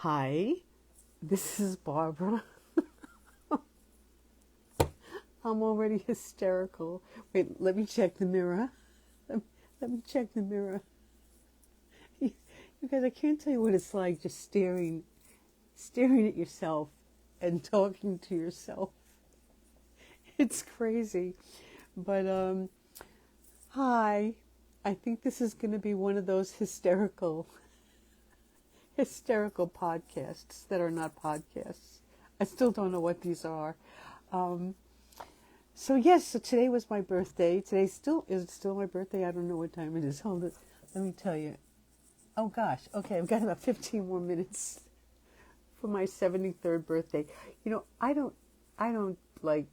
Hi, this is Barbara. I'm already hysterical. Wait, let me check the mirror. Let me check the mirror. You guys, I can't tell you what it's like just staring at yourself and talking to yourself. It's crazy. But, hi. I think this is going to be one of those hysterical podcasts that are not podcasts. I still don't know what these are. Um, so today was my birthday. Today is it still my birthday? I don't know what time it is. Hold it. Let me tell you. Oh gosh. Okay, I've got about 15 more minutes for my 73rd birthday. I don't like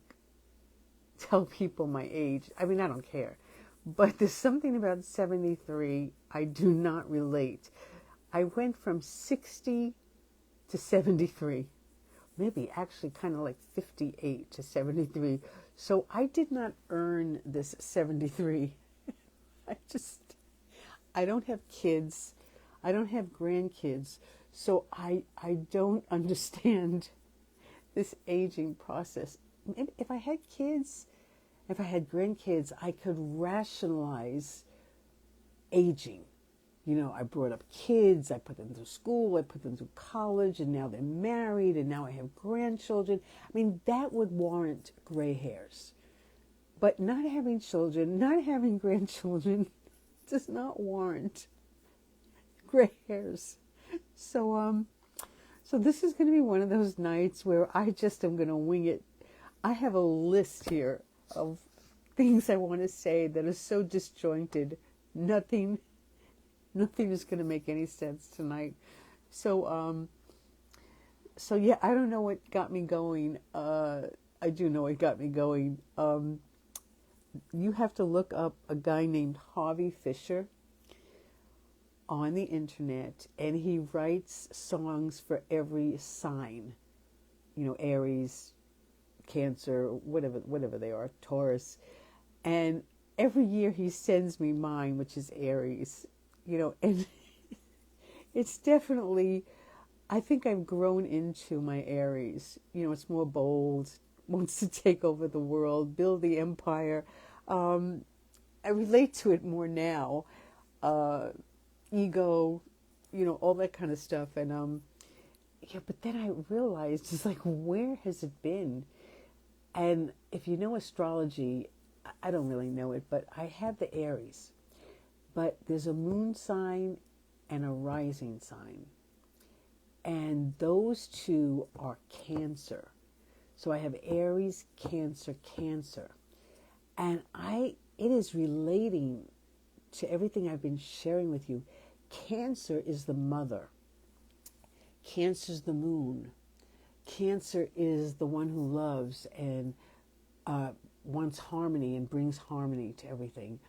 tell people my age. I mean, I don't care. But there's something about 73 I do not relate. I went from 60 to 73. Maybe actually kind of like 58 to 73. So I did not earn this 73. I just, I don't have kids. I don't have grandkids. So I don't understand this aging process. If I had kids, if I had grandkids, I could rationalize aging. I brought up kids, I put them through school, I put them through college, and now they're married, and now I have grandchildren. I mean, that would warrant gray hairs. But not having children, not having grandchildren, does not warrant gray hairs. So this is going to be one of those nights where I just am going to wing it. I have a list here of things I want to say that are so disjointed. Nothing is going to make any sense tonight. So yeah, I don't know what got me going. I do know what got me going. You have to look up a guy named Harvey Fisher on the internet, and he writes songs for every sign. Aries, Cancer, whatever they are, Taurus. And every year he sends me mine, which is Aries. And it's definitely, I think I've grown into my Aries. It's more bold, wants to take over the world, build the empire. I relate to it more now. Ego, all that kind of stuff. And but then I realized, it's like, where has it been? And if you know astrology, I don't really know it, but I have the Aries. But there's a moon sign and a rising sign. And those two are Cancer. So I have Aries, Cancer, Cancer. And it is relating to everything I've been sharing with you. Cancer is the mother. Cancer is the moon. Cancer is the one who loves and wants harmony and brings harmony to everything.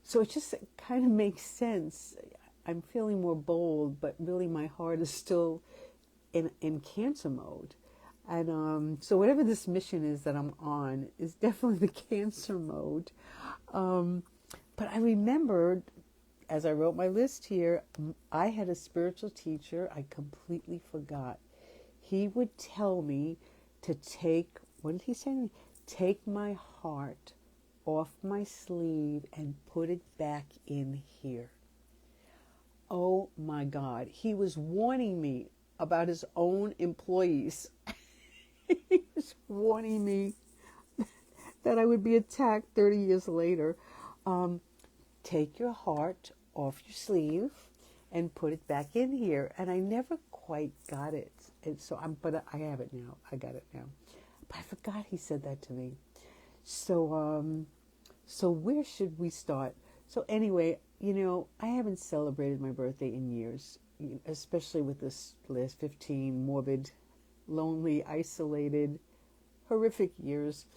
So it just kind of makes sense. I'm feeling more bold, but really my heart is still in Cancer mode. And so whatever this mission is that I'm on is definitely the Cancer mode. But I remembered, as I wrote my list here, I had a spiritual teacher I completely forgot. He would tell me to what did he say to me? Take my heart off my sleeve and put it back in here. Oh my God. He was warning me about his own employees. He was warning me that I would be attacked 30 years later. Take your heart off your sleeve and put it back in here. And I never quite got it. But I have it now. I got it now. But I forgot he said that to me. So where should we start? So anyway, I haven't celebrated my birthday in years, especially with this last 15 morbid, lonely, isolated, horrific years.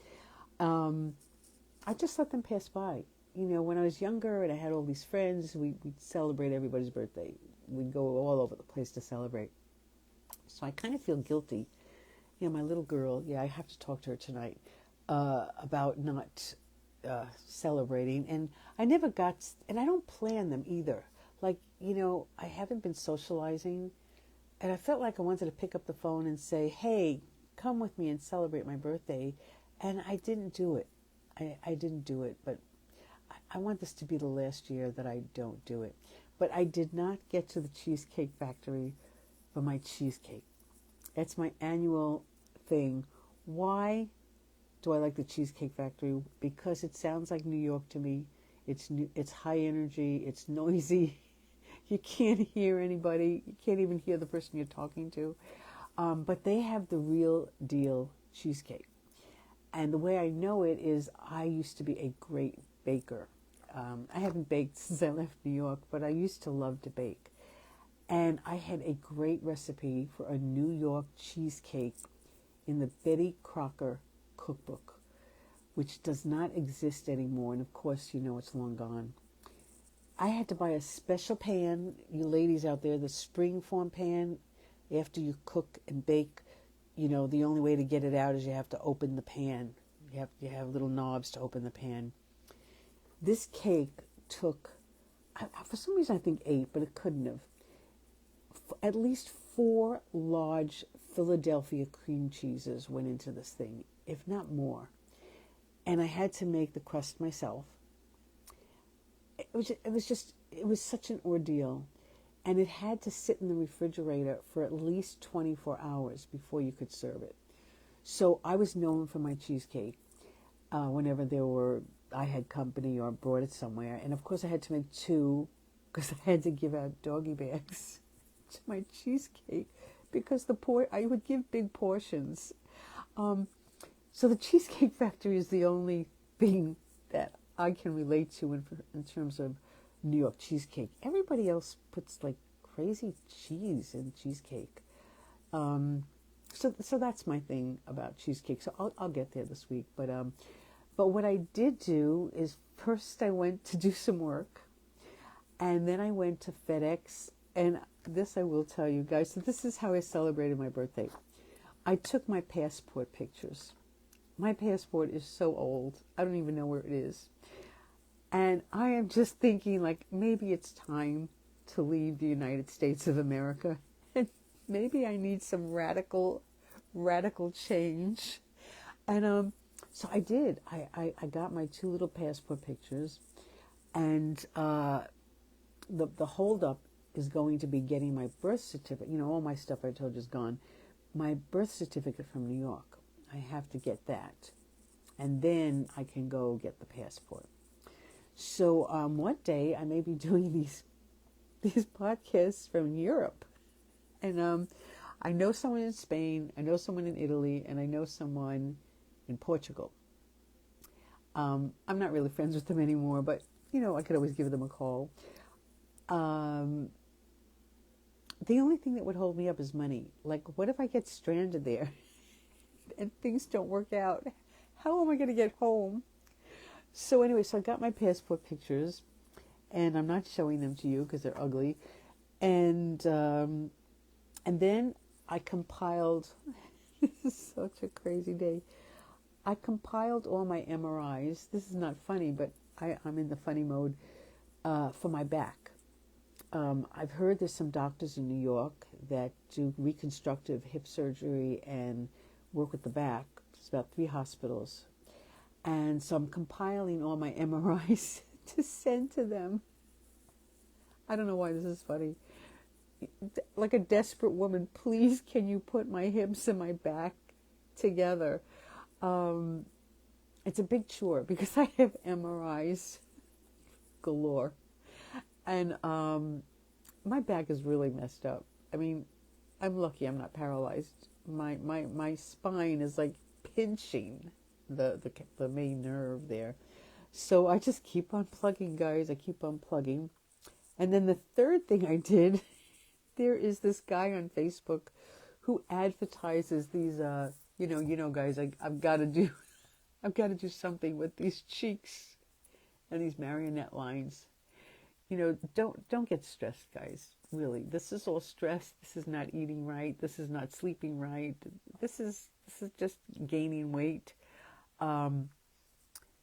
I just let them pass by. When I was younger and I had all these friends, we'd celebrate everybody's birthday. We'd go all over the place to celebrate. So I kind of feel guilty. My little girl, I have to talk to her tonight about not celebrating. And I never got, and I don't plan them either. Like, I haven't been socializing. And I felt like I wanted to pick up the phone and say, hey, come with me and celebrate my birthday. And I didn't do it. I didn't do it, but I want this to be the last year that I don't do it. But I did not get to the Cheesecake Factory for my cheesecake. That's my annual thing. Why do I like the Cheesecake Factory? Because it sounds like New York to me. It's high energy. It's noisy. You can't hear anybody. You can't even hear the person you're talking to. But they have the real deal cheesecake. And the way I know it is I used to be a great baker. I haven't baked since I left New York, but I used to love to bake. And I had a great recipe for a New York cheesecake in the Betty Crocker cookbook, which does not exist anymore. And of course, you know it's long gone. I had to buy a special pan, you ladies out there, the springform pan. After you cook and bake, you know, the only way to get it out is you have to open the pan. You have little knobs to open the pan. This cake took, for some reason I think 8, but it couldn't have. At least 4 large Philadelphia cream cheeses went into this thing, if not more. And I had to make the crust myself. It was such an ordeal. And it had to sit in the refrigerator for at least 24 hours before you could serve it. So I was known for my cheesecake whenever I had company or brought it somewhere. And of course I had to make 2 because I had to give out doggy bags to my cheesecake because I would give big portions. So the Cheesecake Factory is the only thing that I can relate to in terms of New York cheesecake. Everybody else puts like crazy cheese in cheesecake. So that's my thing about cheesecake. So I'll get there this week. But what I did do is first I went to do some work, and then I went to FedEx. And this I will tell you guys. So this is how I celebrated my birthday. I took my passport pictures. My passport is so old. I don't even know where it is. And I am just thinking, like, maybe it's time to leave the United States of America. And maybe I need some radical change. And so I did. I got my 2 little passport pictures. And the holdup is going to be getting my birth certificate. You know, all my stuff I told you is gone. My birth certificate from New York. I have to get that. And then I can go get the passport. So one day I may be doing these podcasts from Europe. And I know someone in Spain, I know someone in Italy, and I know someone in Portugal. I'm not really friends with them anymore, but, you know, I could always give them a call. The only thing that would hold me up is money. Like, what if I get stranded there and things don't work out? How am I going to get home? So anyway, so I got my passport pictures, and I'm not showing them to you because they're ugly. And then I compiled, this is such a crazy day. I compiled all my MRIs. This is not funny, but I'm in the funny mode for my back. I've heard there's some doctors in New York that do reconstructive hip surgery and work with the back. There's about 3 hospitals. And so I'm compiling all my MRIs to send to them. I don't know why this is funny. Like a desperate woman, please can you put my hips and my back together? It's a big chore because I have MRIs galore. And my back is really messed up. I mean, I'm lucky I'm not paralyzed. My spine is like pinching the main nerve there. So I just keep on plugging, guys. I keep on plugging. And then the third thing I did, there is this guy on Facebook who advertises these, guys, I've got to do something with these cheeks and these marionette lines. You know, don't get stressed, guys. Really, this is all stress. This is not eating right. This is not sleeping right. This is just gaining weight.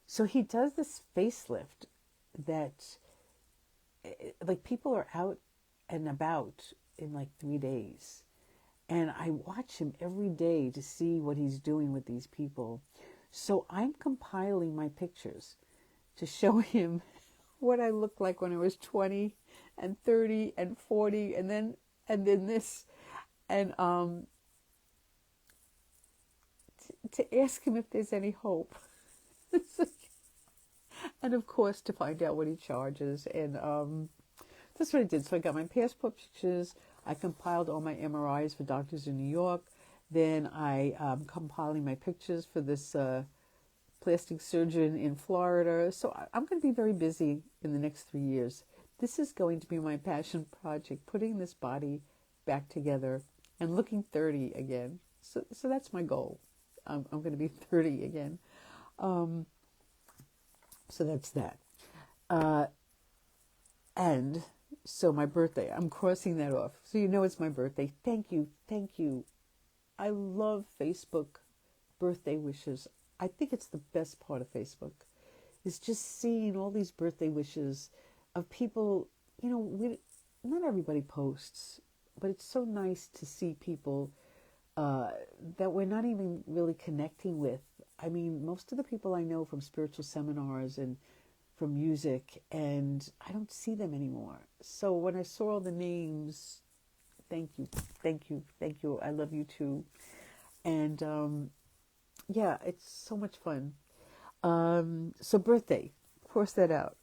So he does this facelift that, like, people are out and about in like 3 days. And I watch him every day to see what he's doing with these people. So I'm compiling my pictures to show him what I looked like when I was 20 and 30 and 40 and then this. And to ask him if there's any hope. And of course to find out what he charges. And that's what I did. So I got my passport pictures. I compiled all my MRIs for doctors in New York. Then I compiling my pictures for this plastic surgeon in Florida. So I'm going to be very busy in the next 3 years. This is going to be my passion project, putting this body back together and looking 30 again. So that's my goal. I'm going to be 30 again. So that's that. And so my birthday, I'm crossing that off. So you know it's my birthday. Thank you. Thank you. I love Facebook birthday wishes. I think it's the best part of Facebook is just seeing all these birthday wishes of people. Not everybody posts, but it's so nice to see people that we're not even really connecting with. I mean, most of the people I know from spiritual seminars and from music, and I don't see them anymore. So when I saw all the names, thank you, thank you, thank you. I love you too. And yeah, it's so much fun. So birthday, cross that out.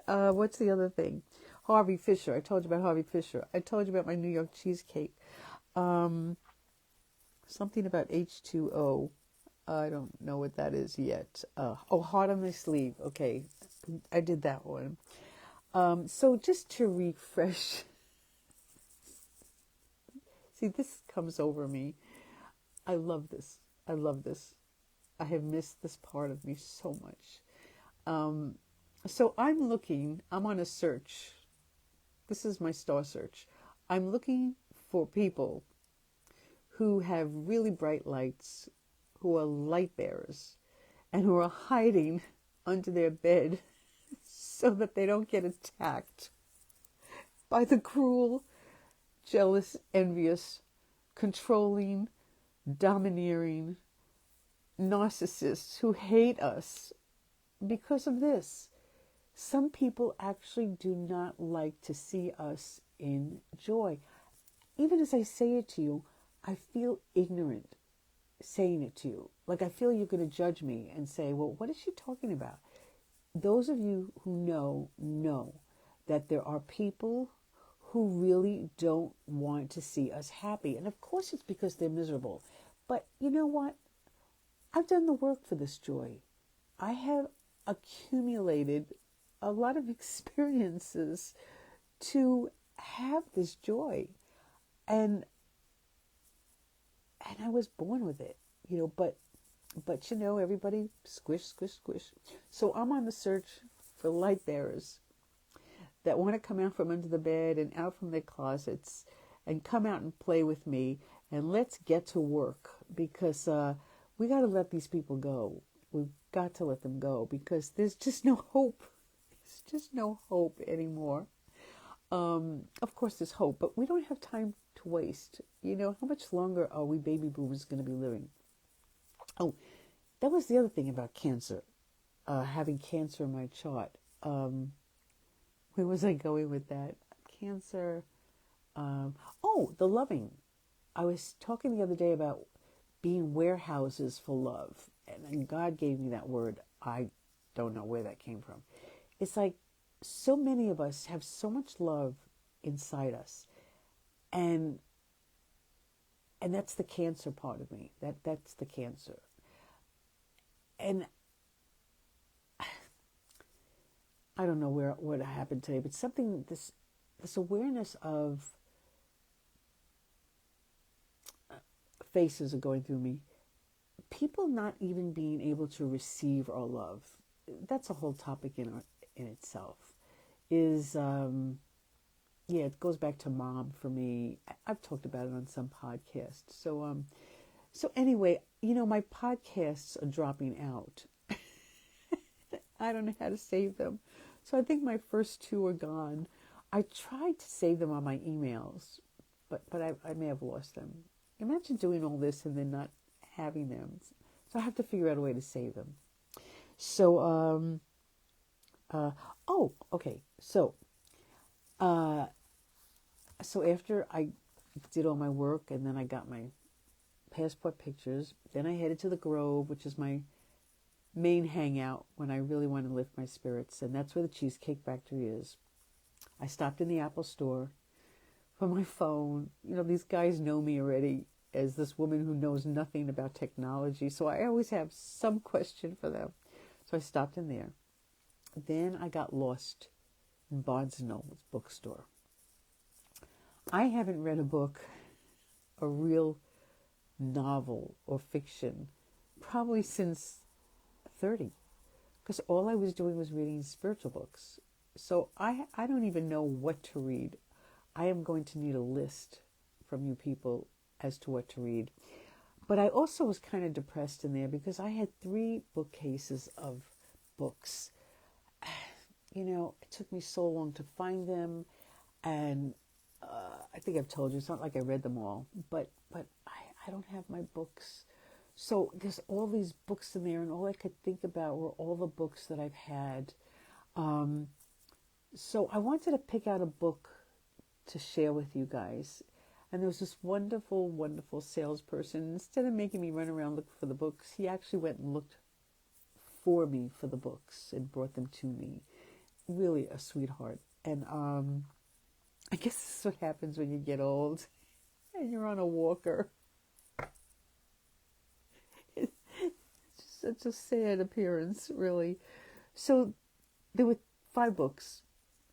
What's the other thing? Harvey Fisher. I told you about Harvey Fisher. I told you about my New York cheesecake. Something about H2O. I don't know what that is yet. Heart on my sleeve. Okay, I did that one. So just to refresh. See, this comes over me. I love this. I love this. I have missed this part of me so much. So I'm on a search. This is my star search. I'm looking for people who have really bright lights, who are light bearers, and who are hiding under their bed so that they don't get attacked by the cruel, jealous, envious, controlling, domineering narcissists who hate us because of this. Some people actually do not like to see us in joy. Even as I say it to you, I feel ignorant saying it to you. Like I feel you're going to judge me and say, well, what is she talking about? Those of you who know that there are people who really don't want to see us happy. And of course it's because they're miserable. But you know what? I've done the work for this joy. I have accumulated a lot of experiences to have this joy. And I was born with it, but everybody squish, squish, squish. So I'm on the search for light bearers that want to come out from under the bed and out from their closets and come out and play with me. And let's get to work because we got to let these people go. We've got to let them go because there's just no hope. There's just no hope anymore. Of course, there's hope, but we don't have time to waste. How much longer are we baby boomers going to be living? Oh, that was the other thing about cancer, having cancer in my chart. Where was I going with that? Cancer. The loving. I was talking the other day about being warehouses for love, and God gave me that word. I don't know where that came from. It's like so many of us have so much love inside us, and that's the cancer part of me. That's the cancer. And I don't know what happened today, but something, this awareness of faces are going through me. People not even being able to receive our love. That's a whole topic in itself. Is it goes back to mom for me. I've talked about it on some podcasts. So anyway, my podcasts are dropping out. I don't know how to save them. So I think my first two are gone. I tried to save them on my emails, but I may have lost them. Imagine doing all this and then not having them. So I have to figure out a way to save them. So, okay. So after I did all my work and then I got my passport pictures, then I headed to the Grove, which is my main hangout when I really want to lift my spirits, and that's where the Cheesecake Factory is. I stopped in the Apple store for my phone. You know, these guys know me already as this woman who knows nothing about technology, so I always have some question for them. So I stopped in there. Then I got lost in Barnes & Noble's bookstore. I haven't read a book, a real novel or fiction, probably since 30, because all I was doing was reading spiritual books. So I don't even know what to read. I am going to need a list from you people as to what to read. But I also was kind of depressed in there because I had 3 bookcases of books. You know, it took me so long to find them, and I think I've told you, it's not like I read them all, but I don't have my books. So there's all these books in there, and all I could think about were all the books that I've had. So I wanted to pick out a book to share with you guys. And there was this wonderful, wonderful salesperson. Instead of making me run around looking for the books, he actually went and looked for me for the books and brought them to me. Really a sweetheart. And I guess this is what happens when you get old and you're on a walker. It's just such a sad appearance, really. So there were 5 books.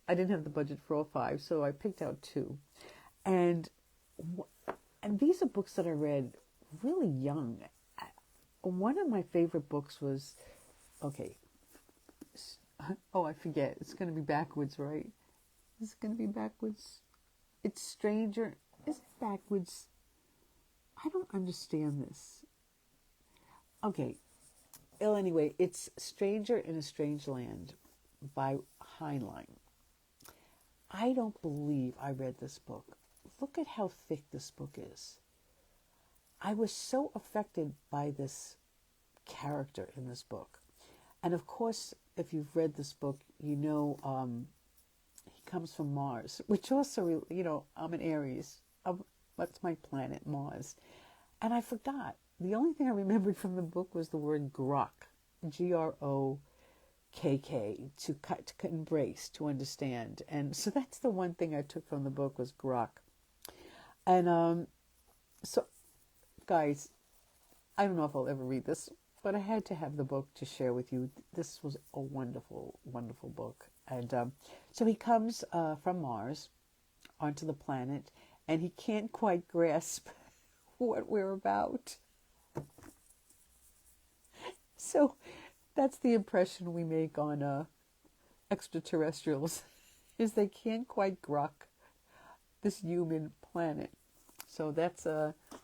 I didn't have the budget for all 5, so I picked out 2. And these are books that I read really young. One of my favorite books was, okay, oh, I forget. It's going to be backwards, right? Is it going to be backwards? It's Stranger. Is it backwards? I don't understand this. Okay. Well, anyway, it's Stranger in a Strange Land by Heinlein. I don't believe I read this book. Look at how thick this book is. I was so affected by this character in this book. And of course, if you've read this book, you know he comes from Mars, which also, you know, I'm an Aries. What's my planet? Mars. And I forgot. The only thing I remembered from the book was the word grok, Grokk, to embrace, to understand. And so that's the one thing I took from the book was grok. And so, guys, I don't know if I'll ever read this, but I had to have the book to share with you. This was a wonderful, wonderful book. And so he comes from Mars onto the planet, and he can't quite grasp what we're about. So that's the impression we make on extraterrestrials, is they can't quite grok this human planet. So that's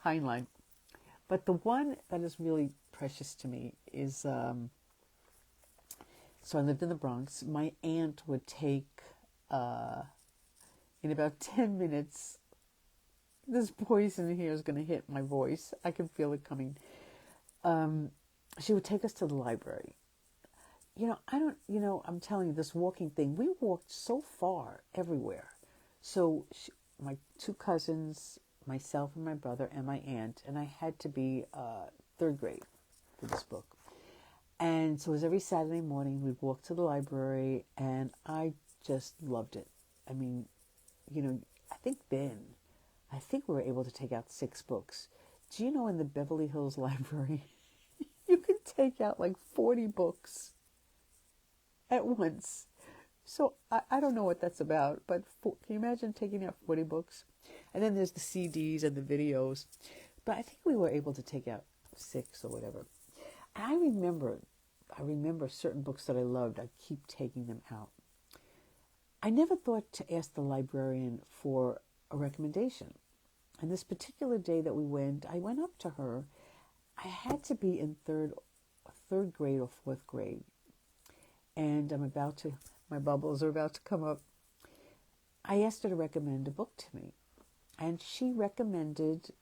Heinlein. But the one that is really precious to me is, so I lived in the Bronx. My aunt would take, in about 10 minutes, this poison here is going to hit my voice. I can feel it coming. She would take us to the library. I'm telling you, this walking thing, we walked so far everywhere. So my 2 cousins, myself and my brother and my aunt, and I had to be 3rd grade for this book. And so it was every Saturday morning we'd walk to the library, and I just loved it. I mean, I think we were able to take out 6 books. Do you know in the Beverly Hills Library, you could take out like 40 books at once. So I don't know what that's about, but can you imagine taking out 40 books? And then there's the CDs and the videos. But I think we were able to take out 6 or whatever. And I remember certain books that I loved. I keep taking them out. I never thought to ask the librarian for a recommendation. And this particular day that we went, I went up to her. I had to be in third grade or 4th grade. And my bubbles are about to come up. I asked her to recommend a book to me. And she recommended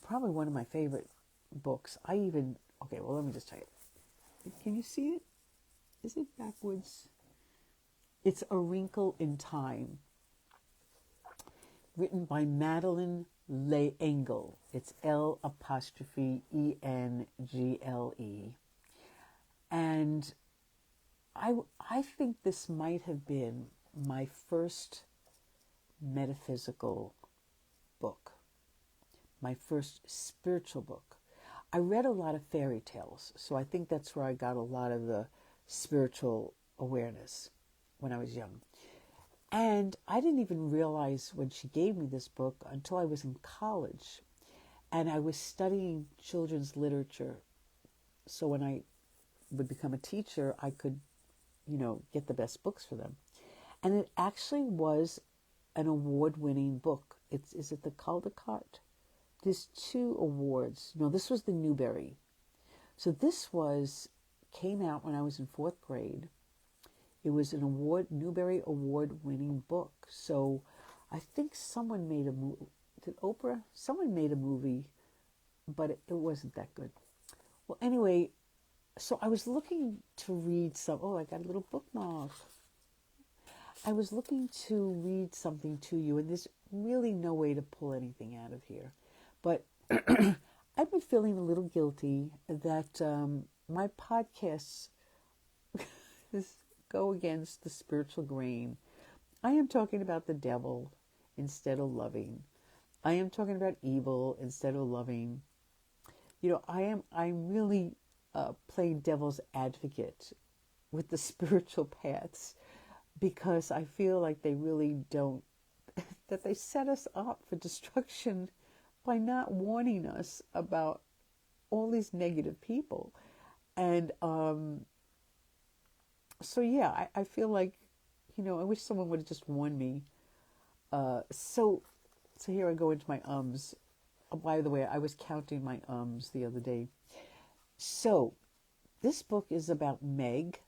probably one of my favorite books. Okay, well, let me just tell you. Can you see it? Is it backwards? It's A Wrinkle in Time, written by Madeleine L'Engle. It's L'Engle. And I think this might have been my first metaphysical book, my first spiritual book. I read a lot of fairy tales, so I think that's where I got a lot of the spiritual awareness when I was young. And I didn't even realize when she gave me this book until I was in college. And I was studying children's literature. So when I would become a teacher, I could, get the best books for them. And it actually was an award-winning book. Is it the Caldecott? There's 2 awards. No, this was the Newbery. So this came out when I was in 4th grade. It was an Newbery Award-winning book. So I think someone made a movie. Did Oprah? Someone made a movie, but it wasn't that good. Well, anyway, so I was looking to read I got a little bookmark. I was looking to read something to you, and there's really no way to pull anything out of here. But I've been feeling a little guilty that my podcasts go against the spiritual grain. I am talking about the devil instead of loving. I am talking about evil instead of loving. I'm really playing devil's advocate with the spiritual paths, because I feel like they really don't, that they set us up for destruction by not warning us about all these negative people. And I feel like, I wish someone would have just warned me. So here I go into my ums. By the way, I was counting my ums the other day. So this book is about Meg,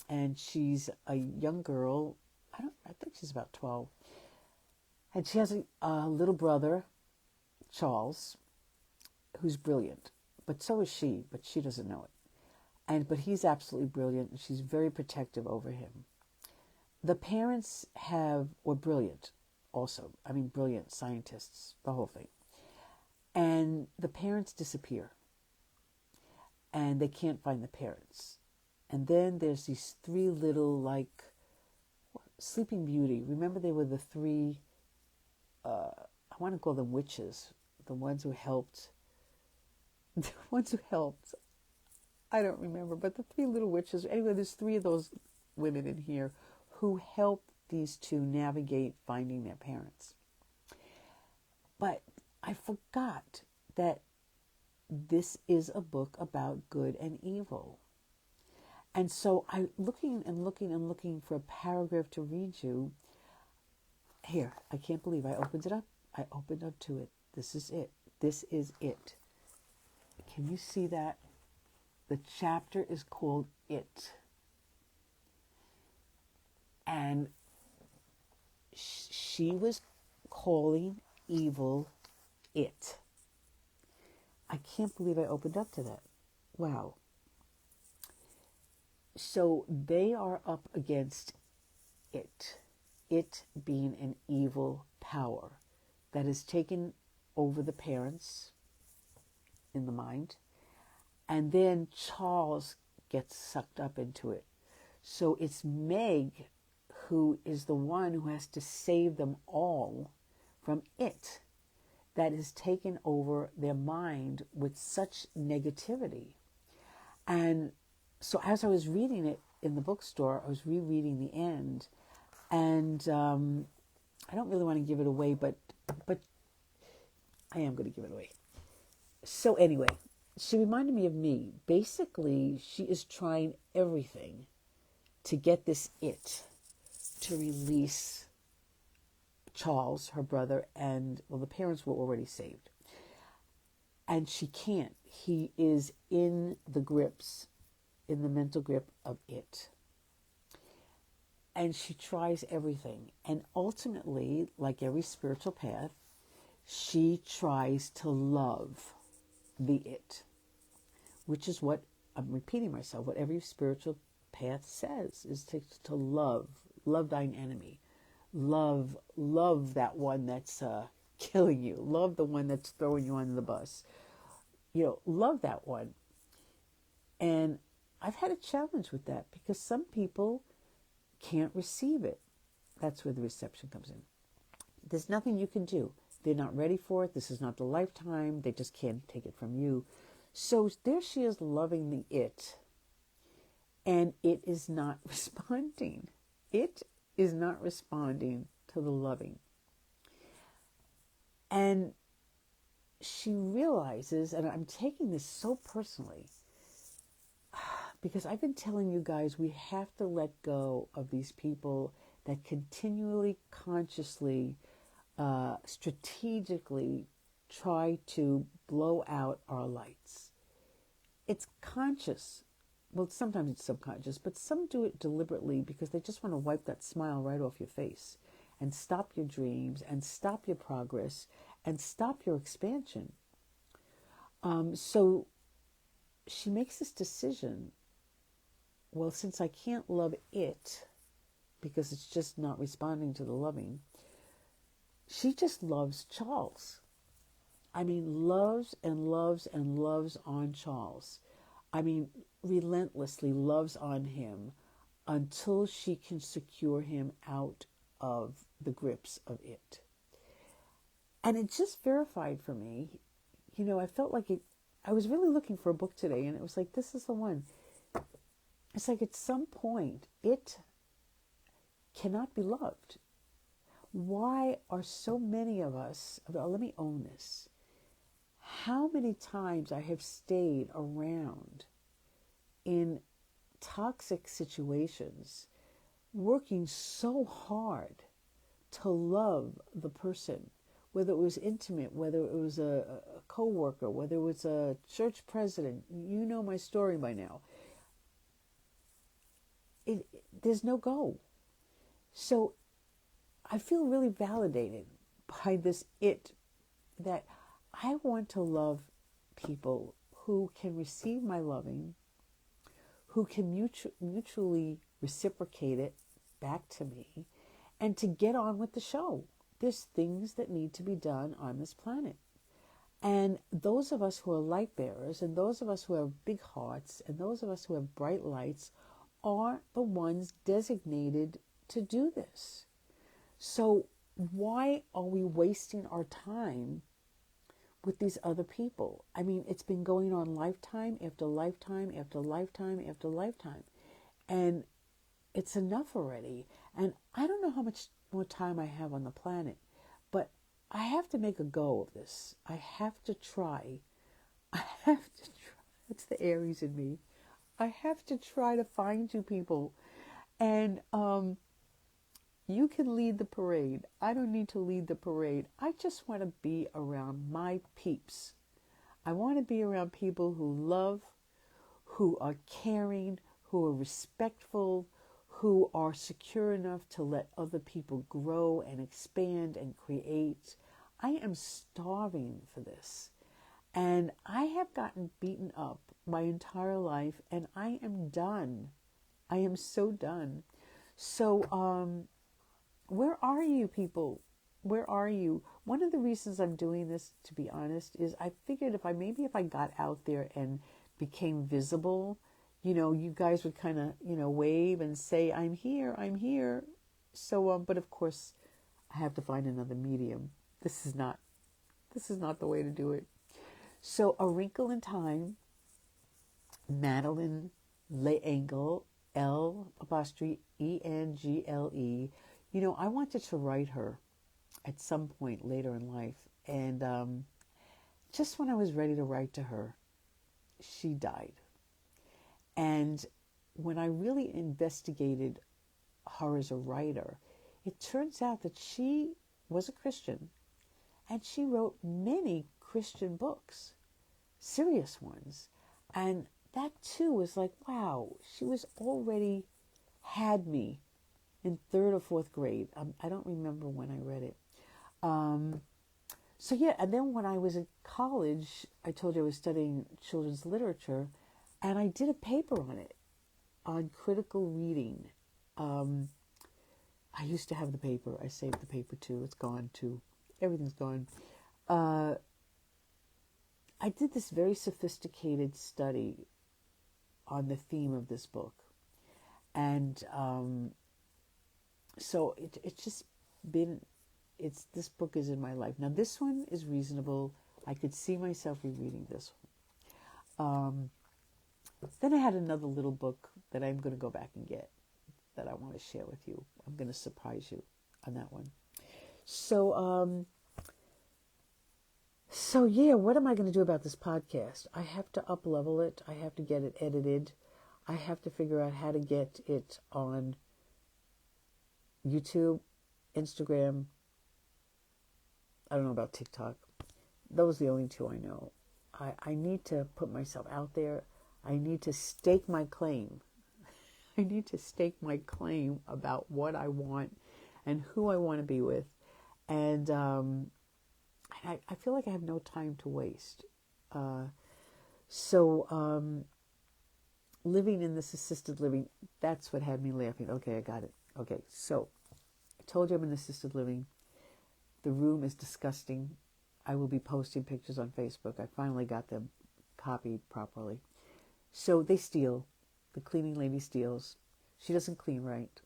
and she's a young girl. I think she's about 12. And she has a little brother, Charles, who's brilliant. But so is she, but she doesn't know it. But he's absolutely brilliant, and she's very protective over him. The parents were brilliant also. I mean, brilliant scientists, the whole thing. And the parents disappear, and they can't find the parents. And then there's these 3 little, Sleeping Beauty. Remember, they were the 3, I want to call them witches, the ones who helped. I don't remember, but the 3 little witches. Anyway, there's 3 of those women in here who help these 2 navigate finding their parents. But I forgot that this is a book about good and evil. And so I'm looking for a paragraph to read you. Here, I can't believe I opened it up. I opened up to it. This is it. This is it. Can you see that? The chapter is called It. And she was calling evil it. I can't believe I opened up to that. Wow. So they are up against it. It being an evil power that has taken over the parents in the mind. And then Charles gets sucked up into it. So it's Meg who is the one who has to save them all from it that has taken over their mind with such negativity. And so as I was reading it in the bookstore, I was rereading the end. And I don't really want to give it away, but I am going to give it away. So anyway, she reminded me of me. Basically, she is trying everything to get this it to release Charles, her brother, and, well, the parents were already saved. And she can't. He is in the mental grip of it. and she tries everything. And ultimately, like every spiritual path, she tries to love the it, which is what I'm repeating myself. What every spiritual path says is to love thine enemy, love that one that's killing you, love the one that's throwing you under the bus. Love that one. And I've had a challenge with that because some people can't receive it. That's where the reception comes in. There's nothing you can do. They're not ready for it. This is not the lifetime. They just can't take it from you. So there she is loving the it, and it is not responding. It is not responding to the loving. And she realizes, and I'm taking this so personally, because I've been telling you guys we have to let go of these people that continually, consciously, strategically try to blow out our lights. It's conscious. Well, sometimes it's subconscious, but some do it deliberately because they just want to wipe that smile right off your face and stop your dreams and stop your progress and stop your expansion. So she makes this decision. Well, since I can't love it because it's just not responding to the loving, she just loves Charles. I mean, loves and loves and loves on Charles. I mean, relentlessly loves on him until she can secure him out of the grips of it. And it just verified for me. I felt like I was really looking for a book today, and it was like, this is the one. It's like at some point, it cannot be loved. Why are so many of us, let me own this, how many times I have stayed around in toxic situations, working so hard to love the person, whether it was intimate, whether it was a co-worker, whether it was a church president. You know my story by now. There's no go. So I feel really validated by this it, that I want to love people who can receive my loving, who can mutually reciprocate it back to me, and to get on with the show. There's things that need to be done on this planet. And those of us who are light bearers, and those of us who have big hearts, and those of us who have bright lights are the ones designated to do this. So why are we wasting our time with these other people? I mean, it's been going on lifetime after lifetime after lifetime after lifetime. And it's enough already. And I don't know how much more time I have on the planet, but I have to make a go of this. I have to try. I have to try. It's the Aries in me. I have to try to find you people. And you can lead the parade. I don't need to lead the parade. I just want to be around my peeps. I want to be around people who love, who are caring, who are respectful, who are secure enough to let other people grow and expand and create. I am starving for this. And I have gotten beaten up my entire life, and I am done. I am so done. So, where are you people? Where are you? One of the reasons I'm doing this, to be honest, is I figured if I got out there and became visible, you guys would kind of, wave and say, I'm here, I'm here. So, but of course, I have to find another medium. This is not the way to do it. So, A Wrinkle in Time, Madeline L'Engle, L'Engle. I wanted to write her at some point later in life. And just when I was ready to write to her, she died. And when I really investigated her as a writer, it turns out that she was a Christian, and she wrote many Christian books, serious ones. And that too was like, wow, she was already had me in third or fourth grade. I don't remember when I read it. So yeah, and then when I was in college, I told you I was studying children's literature, and I did a paper on it, on critical reading. I used to have the paper. I saved the paper too. It's gone too. Everything's gone. I did this very sophisticated study on the theme of this book. And so it's just been, this book is in my life. Now this one is reasonable. I could see myself rereading this one. Then I had another little book that I'm going to go back and get that I want to share with you. I'm going to surprise you on that one. So yeah, what am I going to do about this podcast? I have to up-level it. I have to get it edited. I have to figure out how to get it on YouTube, Instagram. I don't know about TikTok. Those are the only two I know. I need to put myself out there. I need to stake my claim. I need to stake my claim about what I want and who I want to be with. And I feel like I have no time to waste. Living in this assisted living, that's what had me laughing. Okay, I got it. Okay, so I told you I'm in assisted living. The room is disgusting. I will be posting pictures on Facebook. I finally got them copied properly. So they steal. The cleaning lady steals. She doesn't clean right.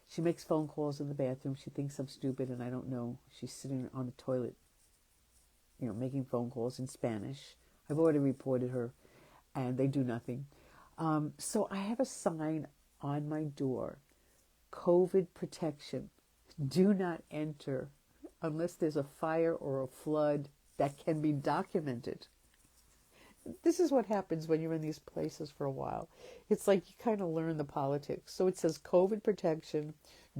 She makes phone calls in the bathroom. She thinks I'm stupid and I don't know. She's sitting on the toilet, making phone calls in Spanish. I've already reported her and they do nothing. So I have a sign on my door, COVID protection. Do not enter unless there's a fire or a flood that can be documented. This is what happens when you're in these places for a while. It's like you kind of learn the politics. So it says COVID protection,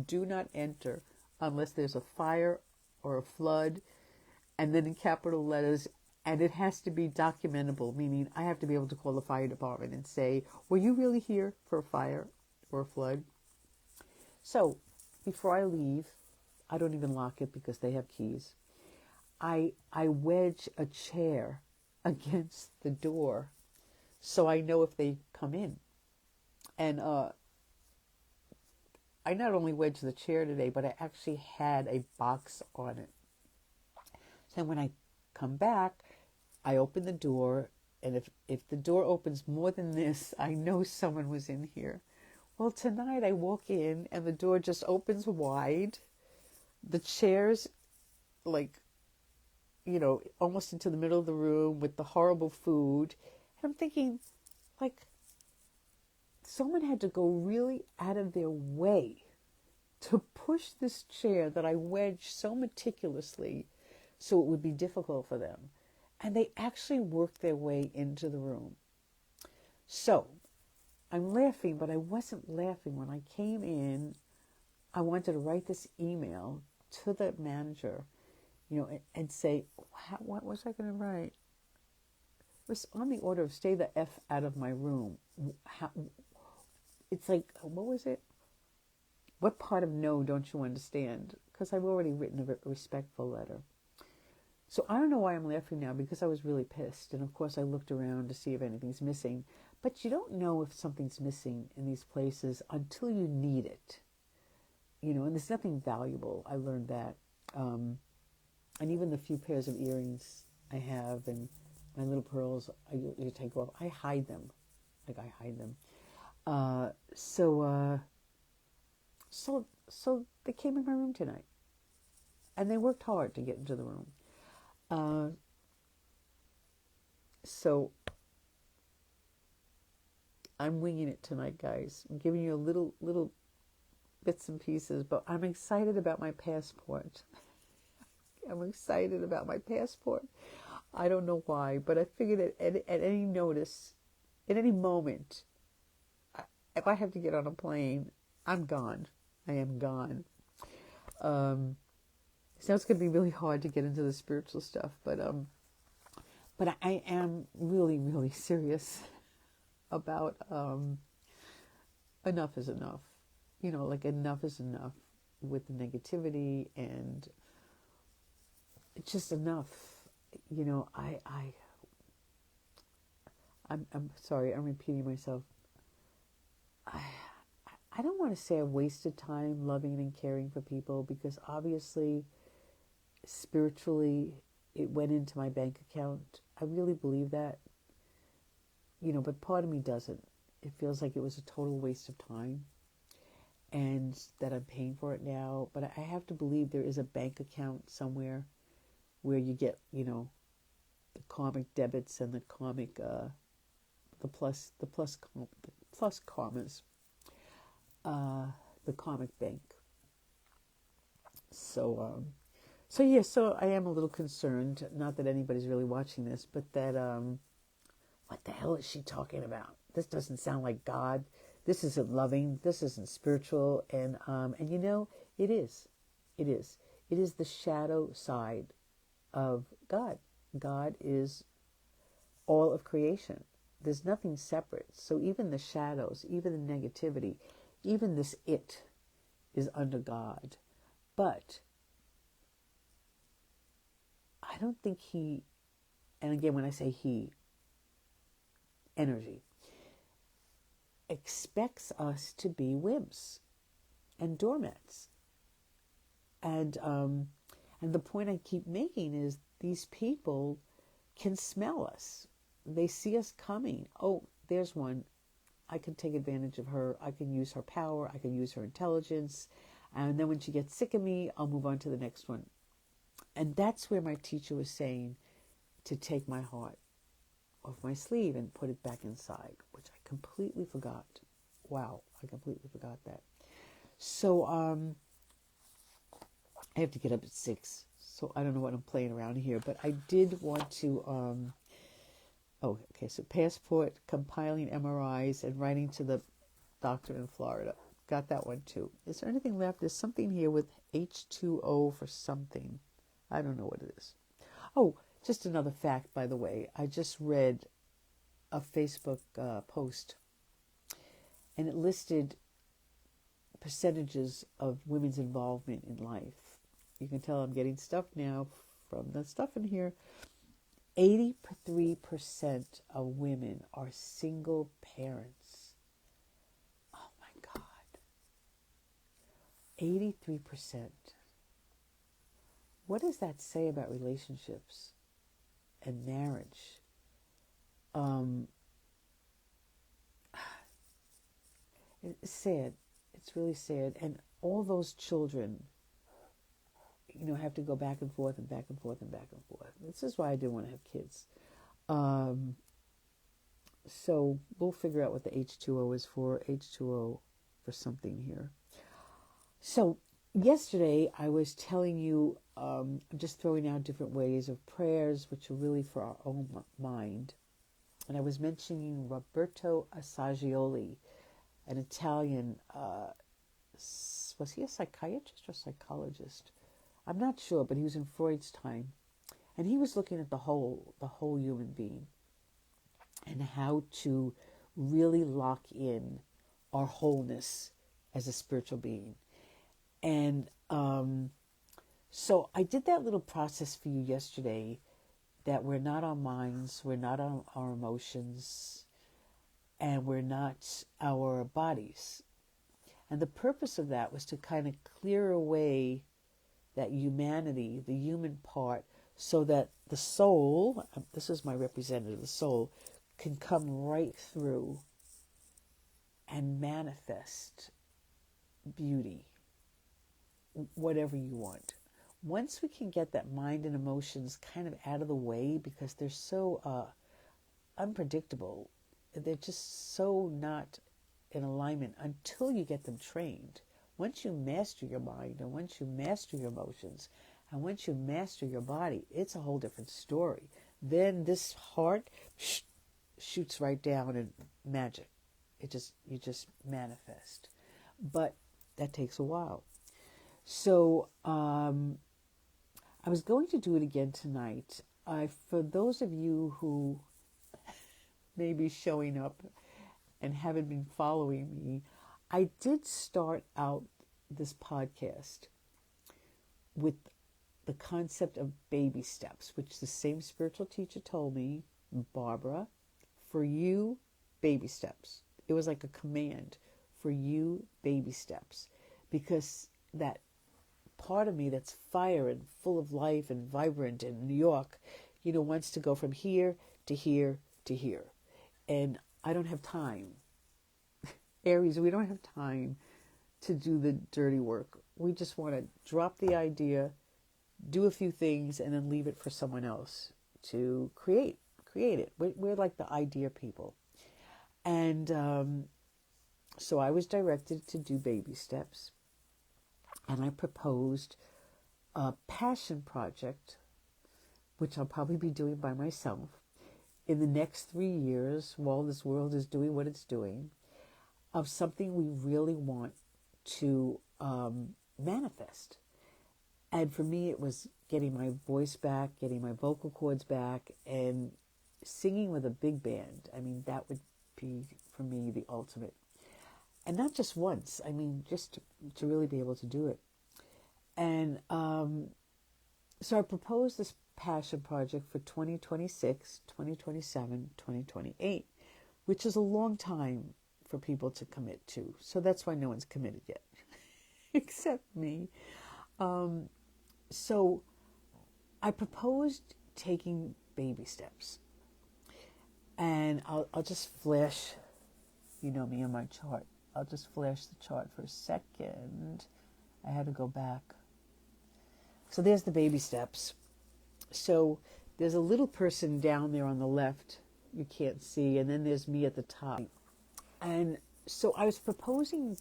do not enter unless there's a fire or a flood, and then in capital letters, and it has to be documentable, meaning I have to be able to call the fire department and say, were you really here for a fire or a flood? So before I leave, I don't even lock it because they have keys. I wedge a chair against the door so I know if they come in. And I not only wedged the chair today, but I actually had a box on it. So when I come back, I open the door, and if the door opens more than this, I know someone was in here. Well, tonight I walk in and the door just opens wide. The chairs, almost into the middle of the room with the horrible food. And I'm thinking, someone had to go really out of their way to push this chair that I wedged so meticulously so it would be difficult for them. And they actually worked their way into the room. So I'm laughing, but I wasn't laughing. When I came in, I wanted to write this email to the manager, and say, what was I going to write? It was on the order of stay the F out of my room. It's like, what was it? What part of no don't you understand? Because I've already written a respectful letter. So I don't know why I'm laughing now, because I was really pissed. And of course I looked around to see if anything's missing. But you don't know if something's missing in these places until you need it. And there's nothing valuable. I learned that. And even the few pairs of earrings I have and my little pearls you take off, I hide them. I hide them. So they came in my room tonight. And they worked hard to get into the room. So I'm winging it tonight, guys. I'm giving you a little bits and pieces, but I'm excited about my passport. I'm excited about my passport. I don't know why, but I figured at any moment, if I have to get on a plane, I'm gone. I am gone. So it's going to be really hard to get into the spiritual stuff, but I am really, really serious about enough is enough. like enough is enough with the negativity, and it's just enough. I'm sorry, I'm repeating myself. I, I don't want to say I wasted time loving and caring for people, because obviously, spiritually, it went into my bank account. I really believe that, but part of me doesn't. It feels like it was a total waste of time and that I'm paying for it now. But I have to believe there is a bank account somewhere where you get, the karmic debits and the karmic, the plus karmas, the karmic bank. So I am a little concerned. Not that anybody's really watching this, but that what the hell is she talking about? This doesn't sound like God. This isn't loving. This isn't spiritual. And it is. It is. It is the shadow side of God. God is all of creation. There's nothing separate. So even the shadows, even the negativity, even this it is under God. But I don't think he, and again, when I say he, energy, expects us to be wimps and doormats. And the point I keep making is these people can smell us. They see us coming. Oh, there's one. I can take advantage of her. I can use her power. I can use her intelligence. And then when she gets sick of me, I'll move on to the next one. And that's where my teacher was saying to take my heart off my sleeve and put it back inside, which I completely forgot. Wow, I completely forgot that. So I have to get up at 6. So I don't know what I'm playing around here, but I did want to so passport, compiling MRIs, and writing to the doctor in Florida. Got that one too. Is there anything left? There's something here with H2O for something. I don't know what it is. Oh, just another fact, by the way. I just read a Facebook post, and it listed percentages of women's involvement in life. You can tell I'm getting stuff now from the stuff in here. 83% of women are single parents. Oh my God. 83%. What does that say about relationships and marriage? It's sad. It's really sad. And all those children, have to go back and forth and back and forth and back and forth. This is why I didn't want to have kids. So we'll figure out what the H2O is for. H2O for something here. So yesterday I was telling you, just throwing out different ways of prayers, which are really for our own mind. And I was mentioning Roberto Assagioli, an Italian, was he a psychiatrist or psychologist? I'm not sure, but he was in Freud's time. And he was looking at the whole human being and how to really lock in our wholeness as a spiritual being. And so I did that little process for you yesterday, that we're not our minds, we're not our emotions, and we're not our bodies. And the purpose of that was to kind of clear away that humanity, the human part, so that the soul, this is my representative, the soul, can come right through and manifest beauty, whatever you want. Once we can get that mind and emotions kind of out of the way, because they're so unpredictable, they're just so not in alignment until you get them trained. Once you master your mind, and once you master your emotions, and once you master your body, it's a whole different story. Then this heart shoots right down, and magic. You just manifest. But that takes a while. So I was going to do it again tonight. For those of you who may be showing up and haven't been following me, I did start out this podcast with the concept of baby steps, which the same spiritual teacher told me, Barbara, for you, baby steps. It was like a command for you, baby steps, because that part of me that's fire and full of life and vibrant in New York, wants to go from here to here to here. And I don't have time. Aries, we don't have time to do the dirty work. We just want to drop the idea, do a few things, and then leave it for someone else to create it. We're like the idea people. And so I was directed to do baby steps. And I proposed a passion project, which I'll probably be doing by myself, in the next 3 years, while this world is doing what it's doing, of something we really want to manifest. And for me, it was getting my voice back, getting my vocal cords back, and singing with a big band. I mean, that would be, for me, the ultimate. And not just once, I mean, just to really be able to do it. And so I proposed this passion project for 2026, 2027, 2028, which is a long time for people to commit to. So that's why no one's committed yet, except me. So I proposed taking baby steps. And I'll just flash, me on my chart. I'll just flash the chart for a second. I had to go back. So there's the baby steps. So there's a little person down there on the left you can't see, and then there's me at the top. And so I was proposing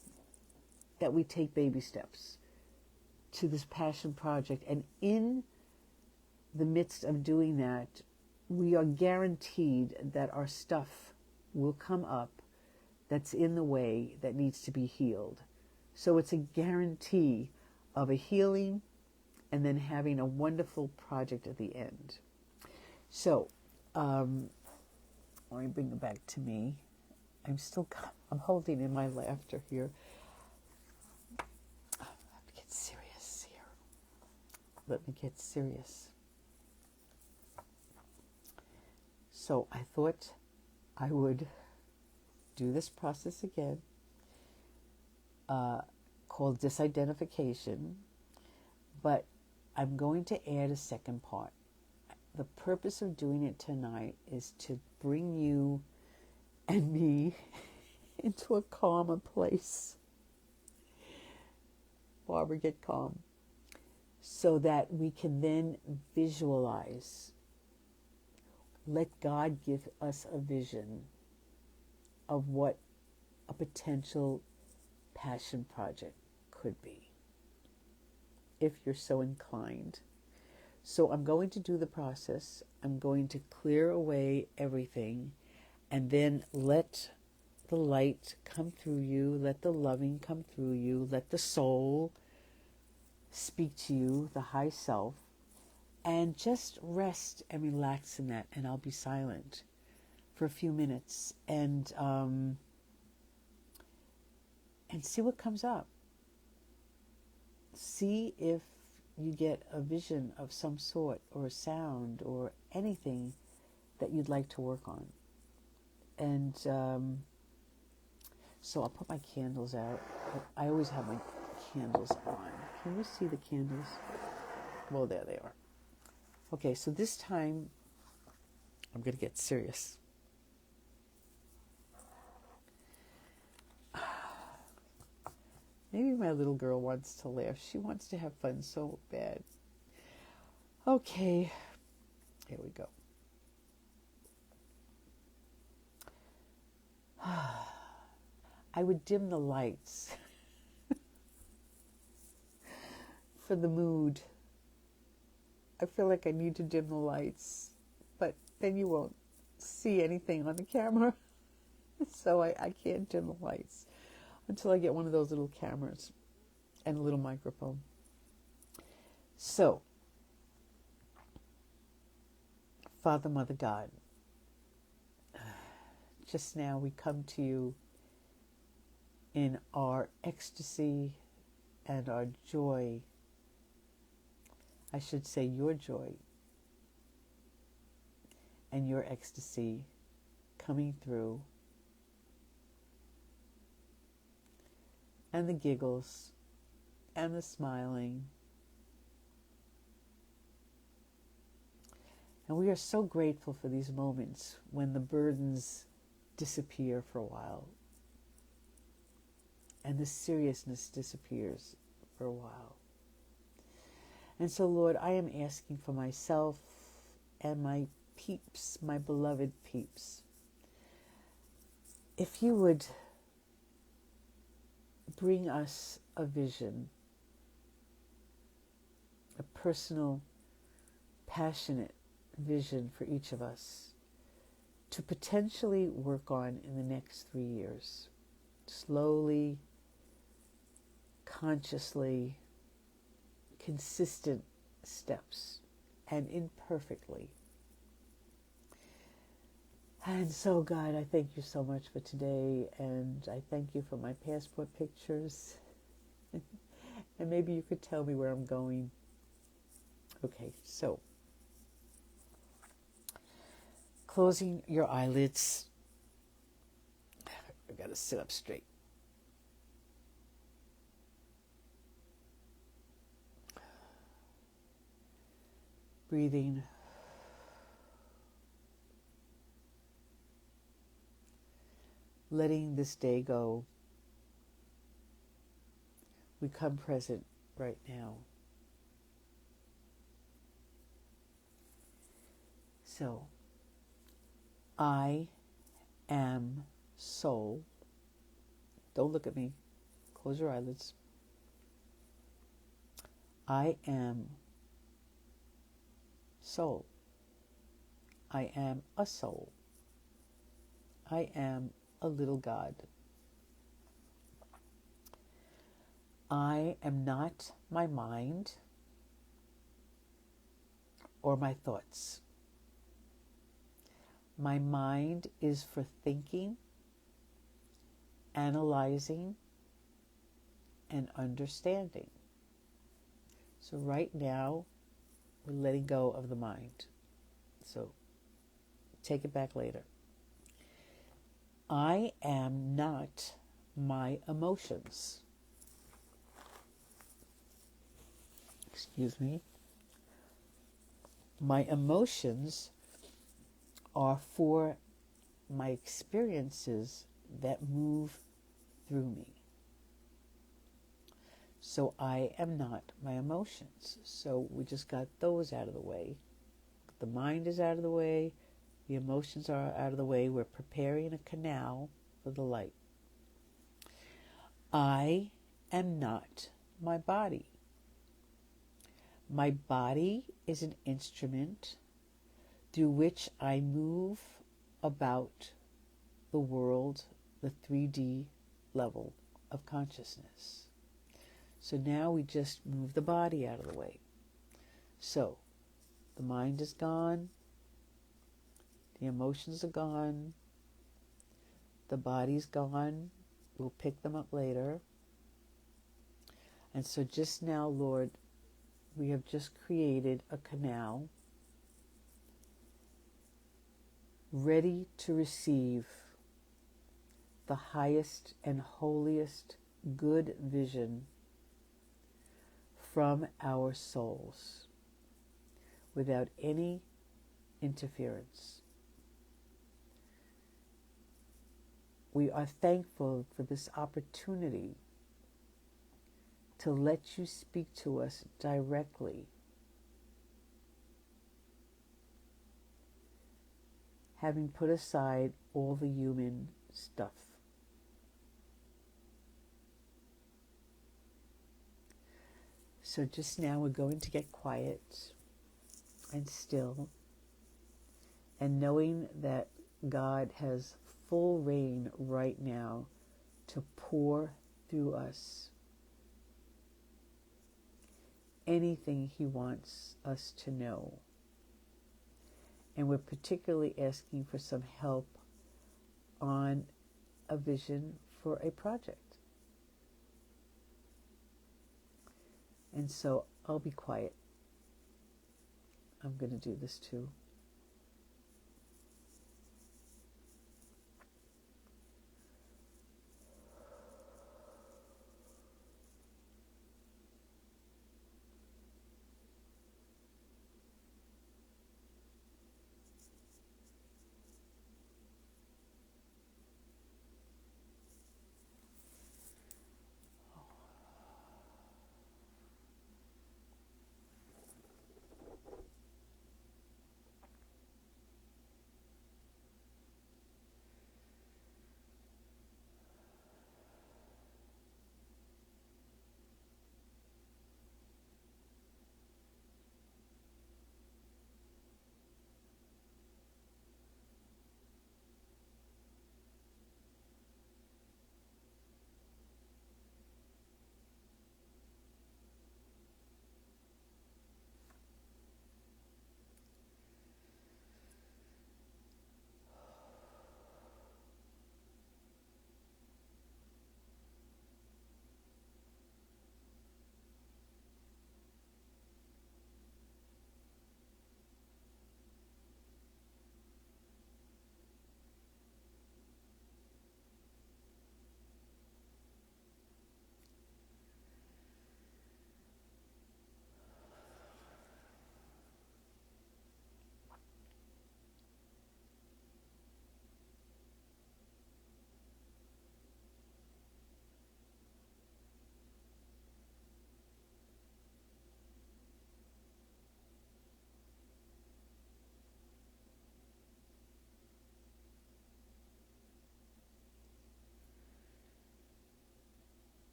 that we take baby steps to this passion project. And in the midst of doing that, we are guaranteed that our stuff will come up that's in the way that needs to be healed. So it's a guarantee of a healing and then having a wonderful project at the end. So, let me bring it back to me. I'm holding in my laughter here. I have to get serious here. Let me get serious. So I thought I would do this process again, called disidentification, but I'm going to add a second part. The purpose of doing it tonight is to bring you and me into a calmer place. Barbara, get calm. So that we can then visualize. Let God give us a vision of what a potential passion project could be, if you're so inclined. So I'm going to do the process. I'm going to clear away everything, and then let the light come through you, let the loving come through you, let the soul speak to you, the high self, and just rest and relax in that, and I'll be silent for a few minutes and see what comes up. See if you get a vision of some sort, or a sound, or anything that you'd like to work on. And so I'll put my candles out. I always have my candles on. Can you see the candles? Well, there they are. Okay, so this time I'm going to get serious. Maybe my little girl wants to laugh. She wants to have fun so bad. Okay, here we go. I would dim the lights for the mood. I feel like I need to dim the lights, but then you won't see anything on the camera. So I can't dim the lights until I get one of those little cameras and a little microphone. So, Father, Mother, God, just now we come to you in our ecstasy and our joy. I should say your joy and your ecstasy coming through, and the giggles and the smiling. And we are so grateful for these moments when the burdens disappear for a while and the seriousness disappears for a while. And so, Lord, I am asking for myself and my peeps, my beloved peeps, if you would bring us a vision, a personal, passionate vision for each of us to potentially work on in the next 3 years, slowly, consciously, consistent steps, and imperfectly. And so, God, I thank you so much for today, and I thank you for my passport pictures. And maybe you could tell me where I'm going. Okay, so closing your eyelids. I gotta sit up straight. Breathing. Letting this day go. We come present right now. So, I am soul. Don't look at me. Close your eyelids. I am soul. I am a soul. I am a little God. I am not my mind or my thoughts. My mind is for thinking, analyzing, and understanding. So right now, we're letting go of the mind. So take it back later. I am not my emotions. Excuse me. My emotions are for my experiences that move through me. So I am not my emotions. So we just got those out of the way. The mind is out of the way. The emotions are out of the way. We're preparing a canal for the light. I am not my body. My body is an instrument through which I move about the world, the 3D level of consciousness. So now we just move the body out of the way. So the mind is gone, the emotions are gone, the body's gone. We'll pick them up later. And so just now, Lord, we have just created a canal ready to receive the highest and holiest good vision from our souls without any interference. We are thankful for this opportunity to let you speak to us directly, having put aside all the human stuff. So just now we're going to get quiet and still, and knowing that God has full reign right now to pour through us anything He wants us to know. And we're particularly asking for some help on a vision for a project. And so I'll be quiet. I'm going to do this too.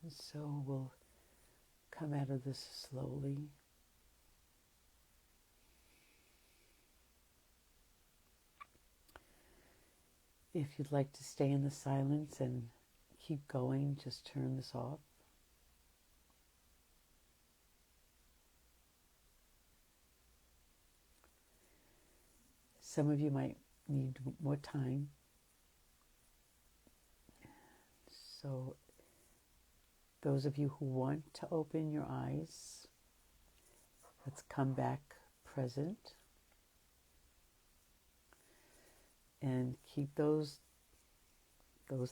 And so we'll come out of this slowly. If you'd like to stay in the silence and keep going, just turn this off. Some of you might need more time. So those of you who want to open your eyes, let's come back present and keep those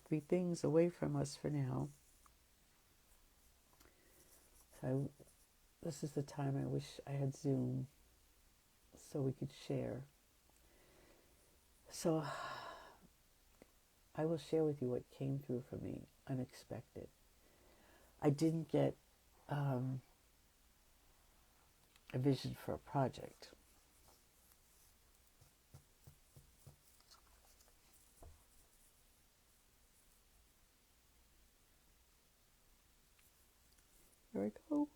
three things away from us for now. So this is the time I wish I had Zoom so we could share. So I will share with you what came through for me unexpected. I didn't get a vision for a project. There I go.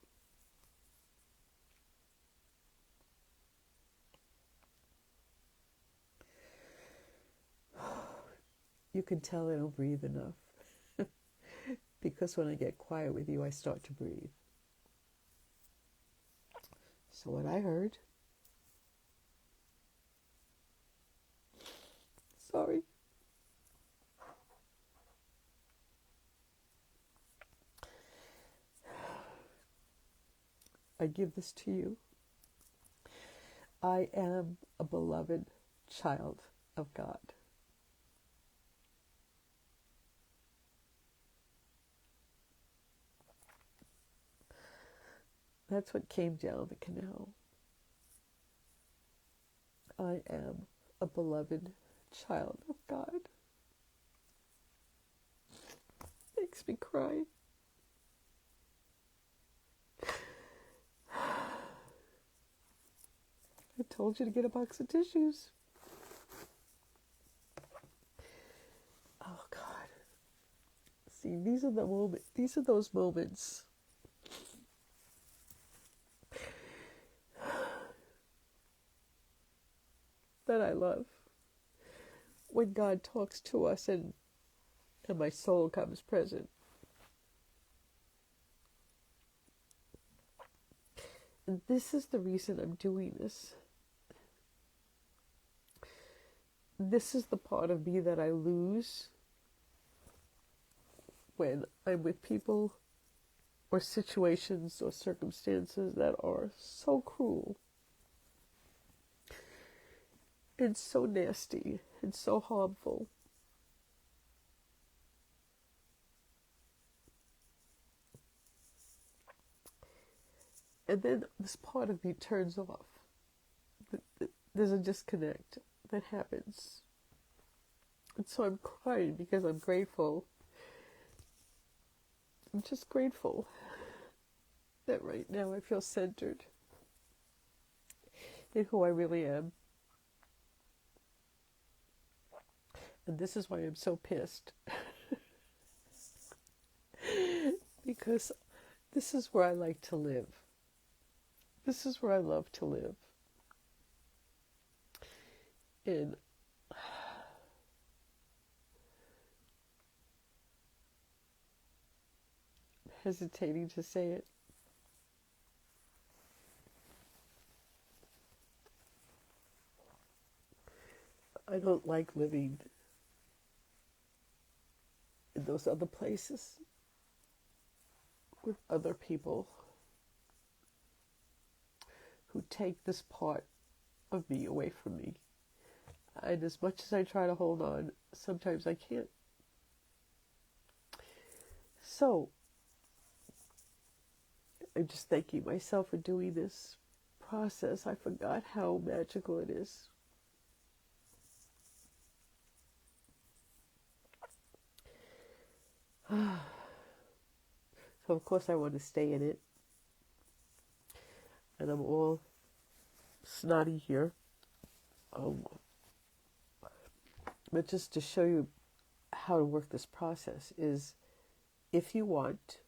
You can tell I don't breathe enough. Because when I get quiet with you, I start to breathe. So what I heard, sorry. I give this to you. I am a beloved child of God. That's what came down the canal. I am a beloved child of God. Makes me cry. I told you to get a box of tissues. Oh God. See, these are those moments that I love. When God talks to us and my soul comes present. And this is the reason I'm doing this. This is the part of me that I lose when I'm with people or situations or circumstances that are so cruel and so nasty and so harmful. And then this part of me turns off. There's a disconnect that happens. And so I'm crying because I'm grateful. I'm just grateful that right now I feel centered in who I really am. And this is why I'm so pissed. Because this is where I like to live. This is where I love to live. And I'm hesitating to say it. I don't like living in those other places with other people who take this part of me away from me. And as much as I try to hold on, sometimes I can't. So, I'm just thanking myself for doing this process. I forgot how magical it is. So of course I want to stay in it. And I'm all snotty here. But just to show you how to work this process is, if you want,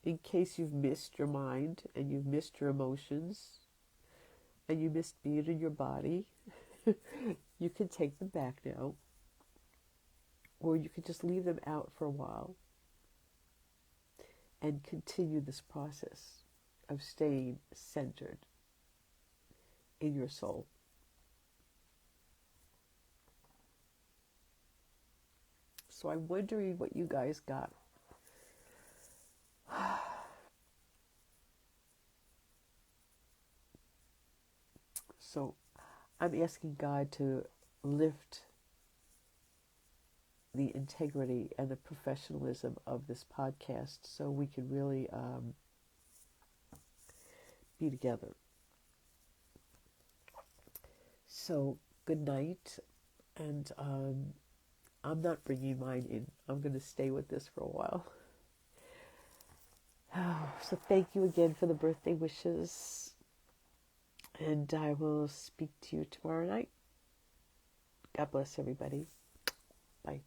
in case you've missed your mind and you've missed your emotions and you missed being in your body, you can take them back now, or you can just leave them out for a while and continue this process of staying centered in your soul. So I'm wondering what you guys got. So I'm asking God to lift the integrity and the professionalism of this podcast so we can really be together. So good night, and I'm not bringing mine in. I'm going to stay with this for a while. So thank you again for the birthday wishes, and I will speak to you tomorrow night. God bless everybody. Bye.